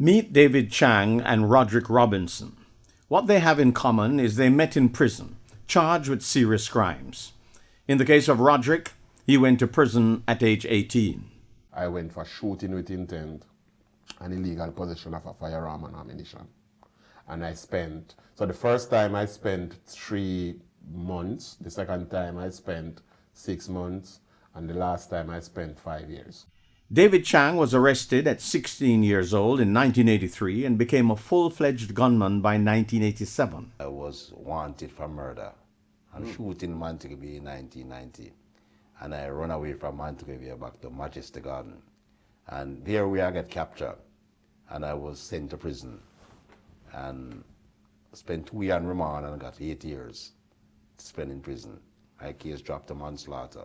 Meet David Chang and Roderick Robinson. What they have in common is they met in prison, charged with serious crimes. In the case of Roderick, he went to prison at age 18. I went for shooting with intent and illegal possession of a firearm and ammunition. And so the first time I spent 3 months, the second time I spent 6 months, and the last time I spent 5 years. David Chang was arrested at 16 years old in 1983 and became a full-fledged gunman by 1987. I was wanted for murder and shooting Montego in 1990. And I run away from Montego back to Manchester Garden. And there we I got captured. And I was sent to prison. And spent 2 years in remand and got 8 years to spend in prison. My case dropped to manslaughter.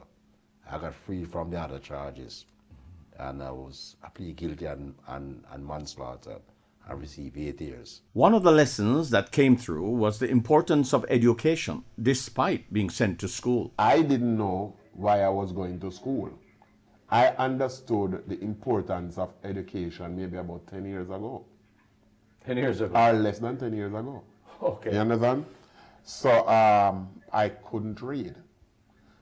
I got free from the other charges. And I plead guilty and manslaughter. I received 8 years. One of the lessons that came through was the importance of education, despite being sent to school. I didn't know why I was going to school. I understood the importance of education maybe about 10 years ago. 10 years ago? Or less than 10 years ago. Okay. You understand? So I couldn't read.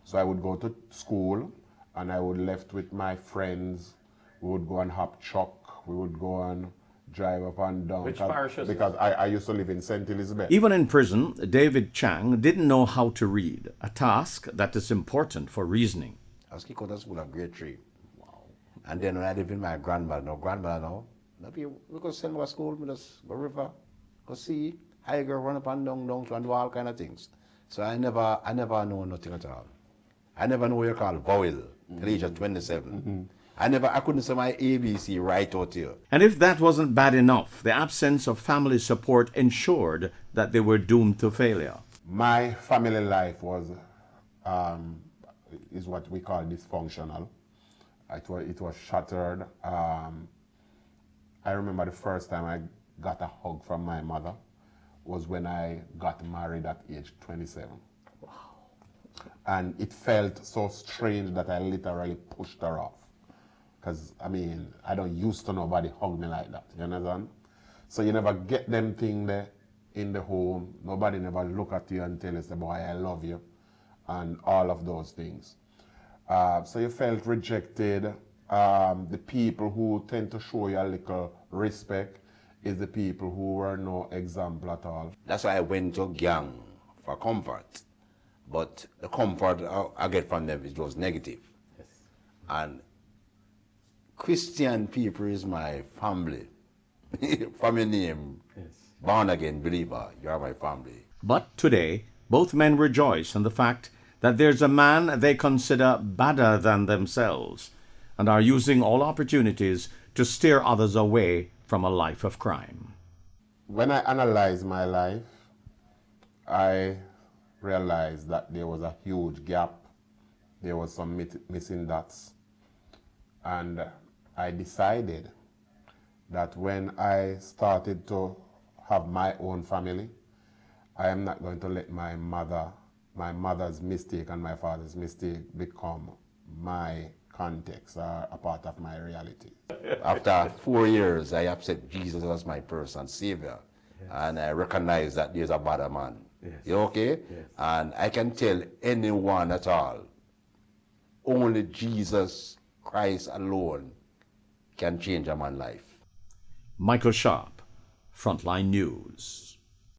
So I would go to school and I would left with my friends. We would go and hop truck. We would go and drive up and down. Which parish is because I used to live in St. Elizabeth. Even in prison, David Chang didn't know how to read, a task that is important for reasoning. I was kicked out of school at grade 3. Wow. And then when I lived with my grandmother now, we could send me to school, we just go river, go see, I go run up and down, and do all kind of things. So I never know nothing at all. I never know what you call vowel till age of 27. I couldn't say my ABC right out here. And if that wasn't bad enough, the absence of family support ensured that they were doomed to failure. My family life is what we call dysfunctional. It was shattered. I remember the first time I got a hug from my mother was when I got married at age 27. Wow. And it felt so strange that I literally pushed her off. Because, I don't used to nobody hug me like that, you understand? So you never get them thing there in the home. Nobody never look at you and tell you, say, boy, I love you, and all of those things. So you felt rejected. The people who tend to show you a little respect is the people who were no example at all. That's why I went to gang for comfort. But the comfort I get from them was negative. Yes. And Christian people is my family. From your name, yes. Born again believer, you are my family. But today, both men rejoice in the fact that there's a man they consider better than themselves and are using all opportunities to steer others away from a life of crime. When I analyze my life, I realized that there was a huge gap. There was some missing dots. And I decided that when I started to have my own family, I am not going to let my mother's mistake and my father's mistake become my context or a part of my reality. After 4 years, I accept Jesus as my personal savior. Yes. And I recognize that there's a better man. Yes. You okay? Yes. And I can tell anyone at all, only Jesus Christ alone can change a man's life. Michael Sharp, Frontline News.